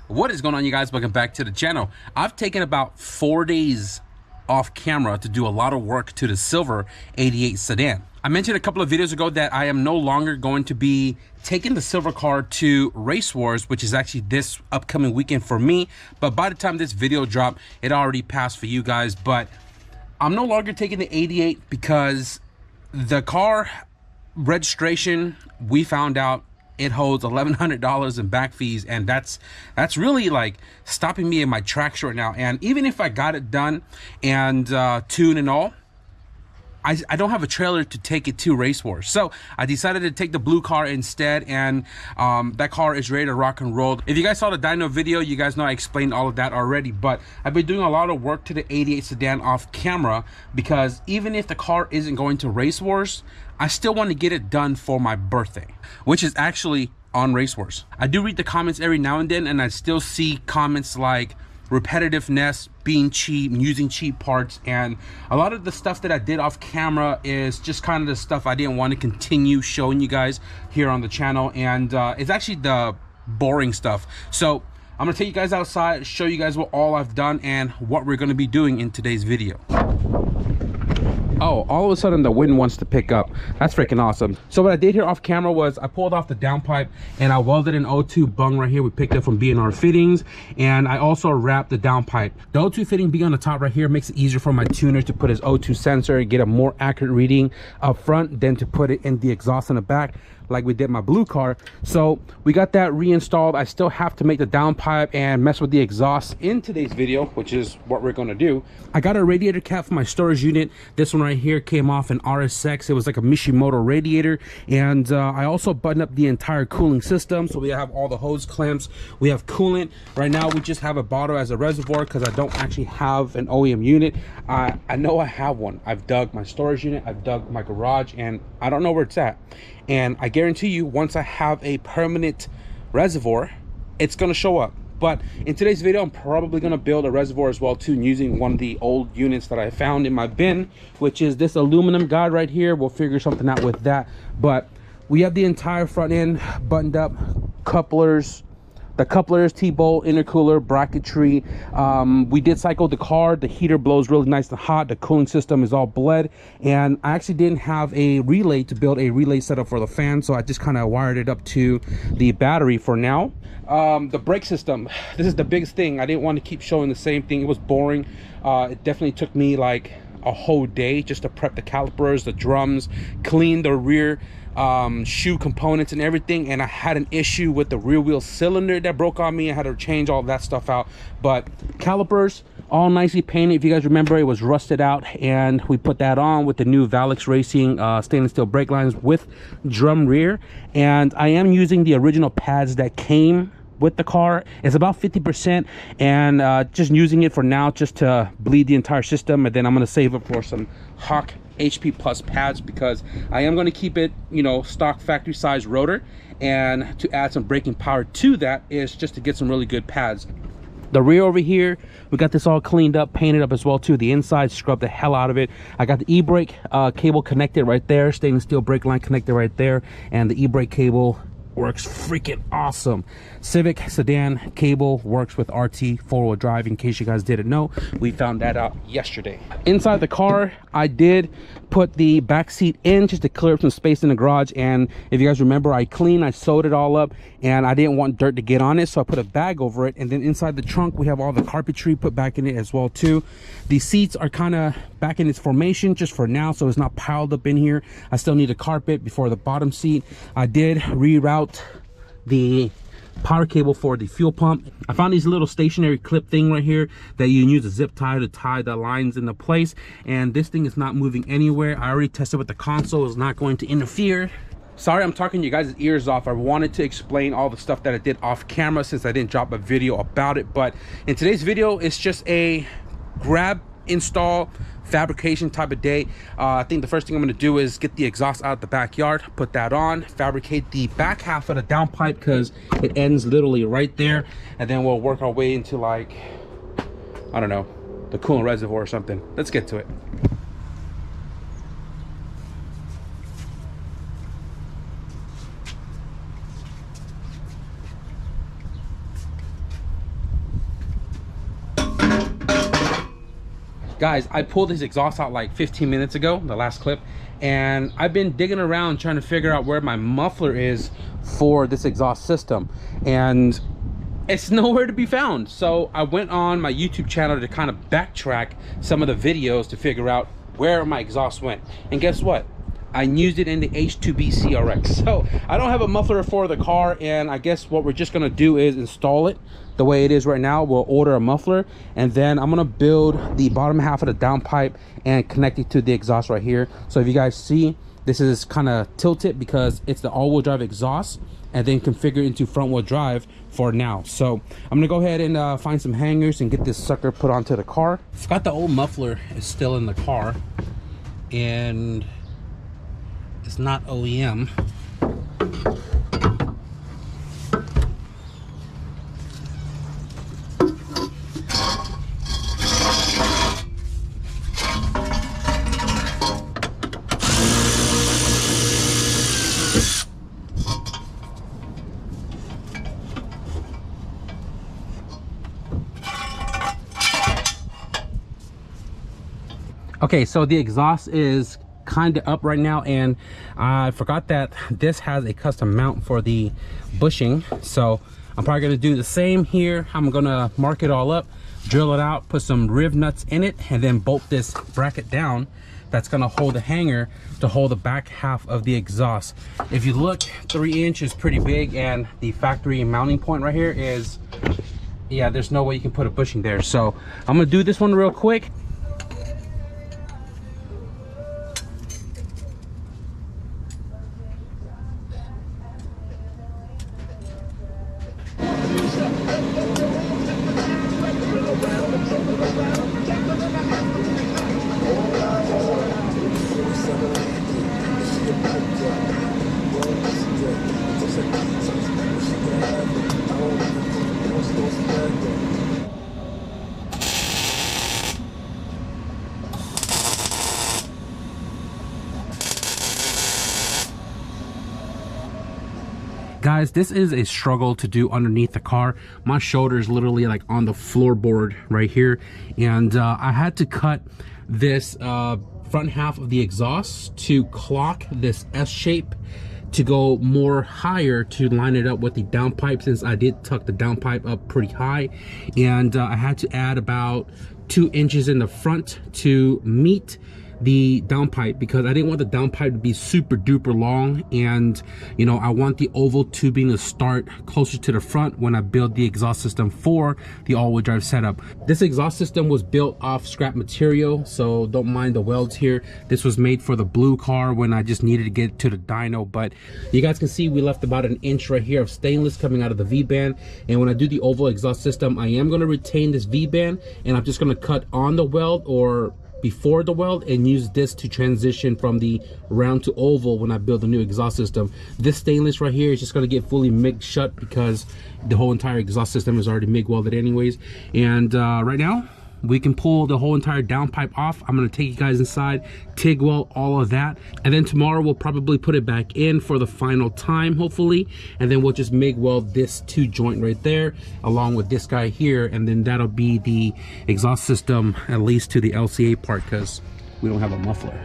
What is going on, you guys? Welcome back to the channel. I've taken about 4 days off camera to do a lot of work to the silver 88 sedan. I mentioned a couple of videos ago that I am no longer going to be taking the silver car to Race Wars, which is actually this upcoming weekend for me. But by the time this video dropped, it already passed for you guys. But I'm no longer taking the 88 because the car registration, we found out it holds $1,100 in back fees, and that's really like stopping me in my tracks right now. And even if I got it done and tuned and all, I don't have a trailer to take it to Race Wars. So I decided to take the blue car instead, and that car is ready to rock and roll. If you guys saw the dyno video, you guys know I explained all of that already, but I've been doing a lot of work to the 88 sedan off camera because even if the car isn't going to Race Wars, I still want to get it done for my birthday, which is actually on Race Wars. I do read the comments every now and then, and I still see comments like repetitiveness, being cheap, using cheap parts, and a lot of the stuff that I did off camera is just kind of the stuff I didn't want to continue showing you guys here on the channel, and it's actually the boring stuff. So I'm gonna take you guys outside, show you guys what all I've done and what we're gonna be doing in today's video. Oh, all of a sudden the wind wants to pick up. That's freaking awesome. So what I did here off camera was I pulled off the downpipe and I welded an O2 bung right here. We picked up from B&R Fittings, and I also wrapped the downpipe. The O2 fitting being on the top right here makes it easier for my tuner to put his O2 sensor and get a more accurate reading up front than to put it in the exhaust in the back like we did my blue car. So we got that reinstalled. I still have to make the downpipe and mess with the exhaust in today's video, which is what we're gonna do. I got a radiator cap for my storage unit. This one right here came off an RSX. It was like a Mishimoto radiator, and I also buttoned up the entire cooling system. So we have all the hose clamps, we have coolant. Right now we just have a bottle as a reservoir because I don't actually have an OEM unit. I know I have one. I've dug my storage unit, I've dug my garage, and I don't know where it's at. And I guarantee you, once I have a permanent reservoir, it's gonna show up. But in today's video, I'm probably gonna build a reservoir as well too, using one of the old units that I found in my bin, which is this aluminum guide right here. We'll figure something out with that. But we have the entire front end buttoned up, couplers, the couplers, T-bolt, intercooler, bracketry. We did cycle the car. The heater blows really nice and hot. The cooling system is all bled, and I actually didn't have a relay to build a relay setup for the fan, so I just kind of wired it up to the battery for now. The brake system, this is the biggest thing. I didn't want to keep showing the same thing. It was boring. It definitely took me like a whole day just to prep the calipers, the drums, clean the rear shoe components and everything. And I had an issue with the rear wheel cylinder that broke on me. I had to change all that stuff out. But calipers all nicely painted. If you guys remember, it was rusted out, and we put that on with the new Valix Racing stainless steel brake lines with drum rear. And I am using the original pads that came with the car. It's about 50%, and just using it for now just to bleed the entire system, and then I'm going to save it for some Hawk HP Plus pads because I am going to keep it, you know, stock factory size rotor, and to add some braking power to that is just to get some really good pads. The rear over here, we got this all cleaned up, painted up as well too. The inside, scrubbed the hell out of it. I got the e-brake cable connected right there, stainless steel brake line connected right there, and the e-brake cable works freaking awesome. Civic sedan cable works with RT four-wheel drive, in case you guys didn't know. We found that out yesterday. Inside the car, I did put the back seat in just to clear up some space in the garage, and if you guys remember, I sewed it all up, and I didn't want dirt to get on it, so I put a bag over it. And then inside the trunk, we have all the carpentry put back in it as well too. The seats are kind of back in its formation just for now, so it's not piled up in here. I still need a carpet before the bottom seat. I did reroute the power cable for the fuel pump. I found these little stationary clip thing right here that you can use a zip tie to tie the lines into place, and this thing is not moving anywhere. I already tested with the console. It's not going to interfere. Sorry, I'm talking you guys' ears off. I wanted to explain all the stuff that I did off camera since I didn't drop a video about it, but in today's video, it's just a grab, install, fabrication type of day. I think the first thing I'm going to do is get the exhaust out of the backyard, put that on, fabricate the back half of the downpipe because it ends literally right there, and then we'll work our way into, like, I don't know, the coolant reservoir or something. Let's get to it. Guys, I pulled this exhaust out like 15 minutes ago, the last clip, and I've been digging around trying to figure out where my muffler is for this exhaust system, and it's nowhere to be found. So I went on my YouTube channel to kind of backtrack some of the videos to figure out where my exhaust went, and guess what? I used it in the H2B CRX. So I don't have a muffler for the car, and I guess what we're just gonna do is install it the way it is right now. We'll order a muffler, and then I'm gonna build the bottom half of the downpipe and connect it to the exhaust right here. So if you guys see, this is kind of tilted because it's the all-wheel drive exhaust, and then configure into front-wheel drive for now. So I'm gonna go ahead and find some hangers and get this sucker put onto the car. Forgot the old muffler is still in the car, and it's not OEM. Okay, so the exhaust is kind of up right now, and I forgot that this has a custom mount for the bushing, so I'm probably going to do the same here. I'm going to mark it all up, drill it out, put some riv nuts in it, and then bolt this bracket down that's going to hold the hanger to hold the back half of the exhaust. If you look, 3 inch is pretty big, and the factory mounting point right here is, yeah, there's no way you can put a bushing there. So I'm going to do this one real quick. Guys, this is a struggle to do underneath the car. My shoulder is literally like on the floorboard right here, and I had to cut this front half of the exhaust to clock this S shape to go more higher to line it up with the downpipe, since I did tuck the downpipe up pretty high, and I had to add about 2 inches in the front to meet the downpipe, because I didn't want the downpipe to be super duper long, and you know, I want the oval tubing to start closer to the front when I build the exhaust system for the all-wheel drive setup. This exhaust system was built off scrap material, so don't mind the welds here. This was made for the blue car when I just needed to get to the dyno, but you guys can see we left about 1 inch right here of stainless coming out of the V-band, and when I do the oval exhaust system, I am going to retain this V-band, and I'm just going to cut on the weld or before the weld and use this to transition from the round to oval when I build the new exhaust system. This stainless right here is just going to get fully MIG shut because the whole entire exhaust system is already MIG welded anyways. And right now we can pull the whole entire downpipe off. I'm going to take you guys inside, TIG weld all of that, and then tomorrow we'll probably put it back in for the final time, hopefully, and then we'll just MIG weld this 2 joint right there along with this guy here, and then that'll be the exhaust system, at least to the LCA part, because we don't have a muffler.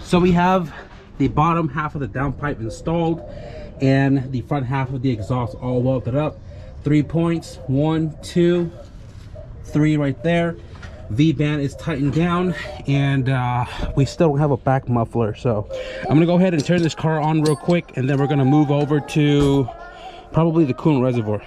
So we have the bottom half of the downpipe installed and the front half of the exhaust all welded up. 3 points, 1, 2, 3 right there. V-band is tightened down, and we still don't have a back muffler. So I'm gonna go ahead and turn this car on real quick, and then we're gonna move over to probably the coolant reservoir.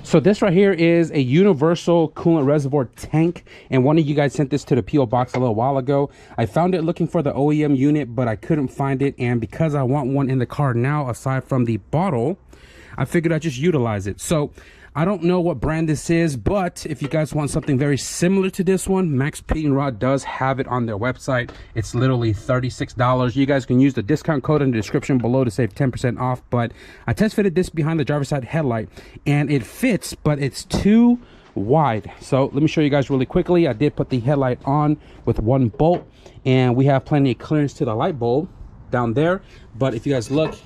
So this right here is a universal coolant reservoir tank, and one of you guys sent this to the PO box a little while ago. I found it looking for the OEM unit, but I couldn't find it, and because I want one in the car now aside from the bottle, I figured I'd just utilize it. So I don't know what brand this is, but if you guys want something very similar to this one, maxpeedingrods does have it on their website. It's literally $36. You guys can use the discount code in the description below to save 10% off. But I test fitted this behind the driver's side headlight, and it fits, but it's too wide. So let me show you guys really quickly. I did put the headlight on with one bolt, and we have plenty of clearance to the light bulb down there. But if you guys look,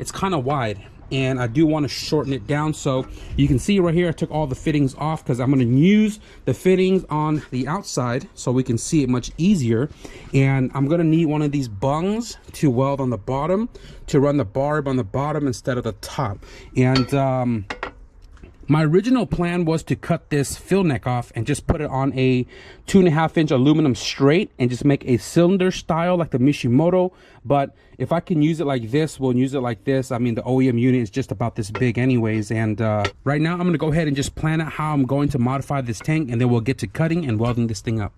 it's kind of wide, and I do want to shorten it down. So you can see right here, I took all the fittings off because I'm going to use the fittings on the outside so we can see it much easier. And I'm going to need one of these bungs to weld on the bottom to run the barb on the bottom instead of the top. And my original plan was to cut this fill neck off and just put it on a 2.5-inch aluminum straight and just make a cylinder style like the Mishimoto. But if I can use it like this, we'll use it like this. I mean, the OEM unit is just about this big anyways. And right now I'm going to go ahead and just plan out how I'm going to modify this tank, and then we'll get to cutting and welding this thing up.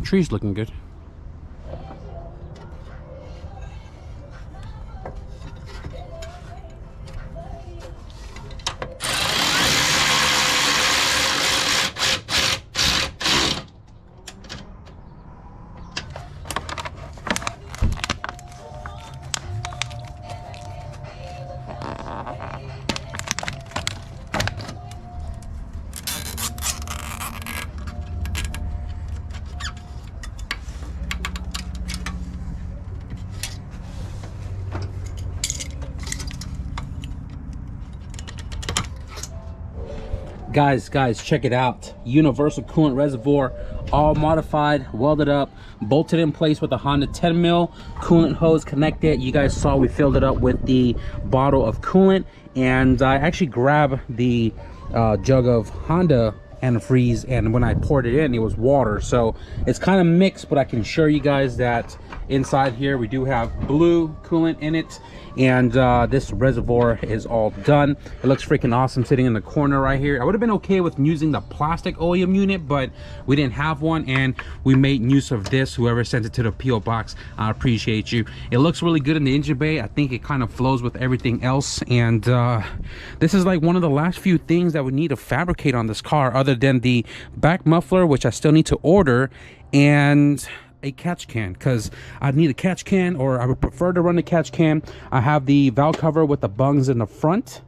Tree's looking good. Guys, check it out. Universal coolant reservoir, all modified, welded up, bolted in place with a Honda 10 mil coolant hose connected. You guys saw we filled it up with the bottle of coolant, and I actually grabbed the jug of Honda antifreeze, and when I poured it in, it was water. So it's kind of mixed, but I can assure you guys that Inside here we do have blue coolant in it, and this reservoir is all done. It looks freaking awesome sitting in the corner right here. I would have been okay with using the plastic oleum unit, but we didn't have one, and we made use of this. Whoever sent it to the PO box, I appreciate you. It looks really good in the engine bay. I think it kind of flows with everything else, and this is like one of the last few things that we need to fabricate on this car, other than the back muffler, which I still need to order, and a catch can, because I need a catch can, or I would prefer to run a catch can. I have the valve cover with the bungs in the front,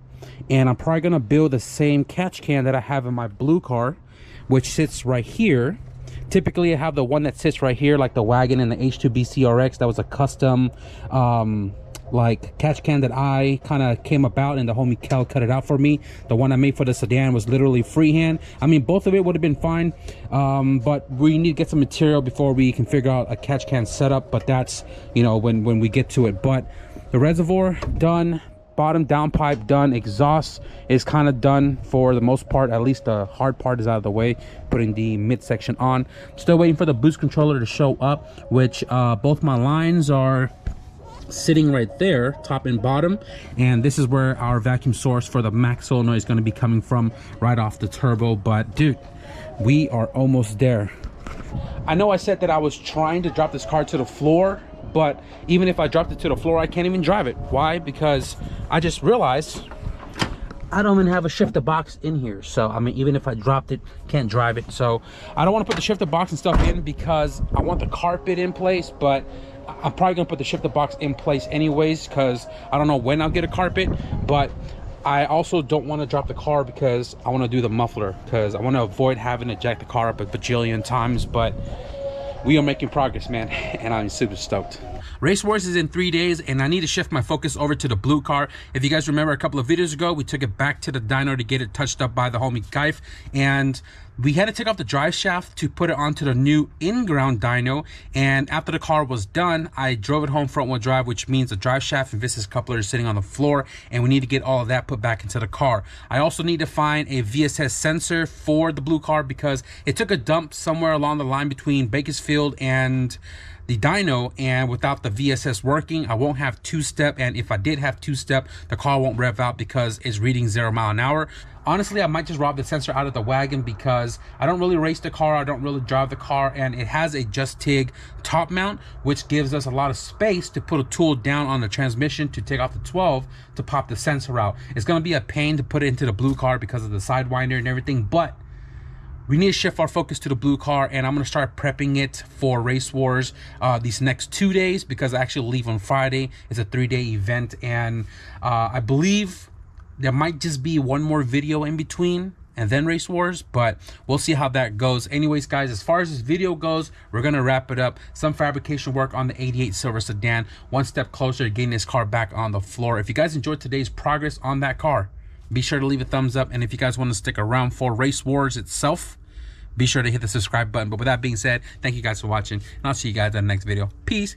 and I'm probably gonna build the same catch can that I have in my blue car, which sits right here. Typically I have the one that sits right here, like the wagon and the H2B CRX. That was a custom like catch can that I kind of came about, and the homie Kel cut it out for me. The one I made for the sedan was literally freehand. I mean, both of it would have been fine, but we need to get some material before we can figure out a catch can setup, but that's, you know, when we get to it. But the reservoir done, bottom downpipe done, exhaust is kind of done for the most part. At least the hard part is out of the way, putting the midsection on. Still waiting for the boost controller to show up, which both my lines are sitting right there, top and bottom, and this is where our vacuum source for the max solenoid is going to be coming from, right off the turbo. But dude, we are almost there. I know I said that I was trying to drop this car to the floor, but even if I dropped it to the floor, I can't even drive it. Why? Because I just realized I don't even have a shifter box in here. So I mean, even if I dropped it, can't drive it. So I don't want to put the shifter box and stuff in, because I want the carpet in place, but I'm probably gonna put the shifter box in place anyways, because I don't know when I'll get a carpet. But I also don't want to drop the car because I want to do the muffler, because I want to avoid having to jack the car up a bajillion times. But we are making progress, man, and I'm super stoked. Race Wars is in 3 days, and I need to shift my focus over to the blue car. If you guys remember, a couple of videos ago, we took it back to the dyno to get it touched up by the homie Geif, and we had to take off the drive shaft to put it onto the new in-ground dyno. And after the car was done, I drove it home front-wheel drive, which means the drive shaft and Vistas coupler is sitting on the floor, and we need to get all of that put back into the car. I also need to find a VSS sensor for the blue car, because it took a dump somewhere along the line between Bakersfield and the dyno, and without the VSS working, I won't have two-step, and if I did have two-step, the car won't rev out because it's reading 0 mile an hour. Honestly, I might just rob the sensor out of the wagon, because I don't really race the car, I don't really drive the car, and it has a Just TIG top mount, which gives us a lot of space to put a tool down on the transmission to take off the 12 to pop the sensor out. It's going to be a pain to put it into the blue car because of the sidewinder and everything, but we need to shift our focus to the blue car, and I'm going to start prepping it for Race Wars these next 2 days, because I actually leave on Friday. It's a 3-day event, and I believe there might just be one more video in between and then Race Wars, but we'll see how that goes. Anyways, guys, as far as this video goes, we're going to wrap it up. Some fabrication work on the 88 Silver Sedan, one step closer to getting this car back on the floor. If you guys enjoyed today's progress on that car, be sure to leave a thumbs up, and if you guys want to stick around for Race Wars itself, be sure to hit the subscribe button. But with that being said, thank you guys for watching, and I'll see you guys in the next video. Peace.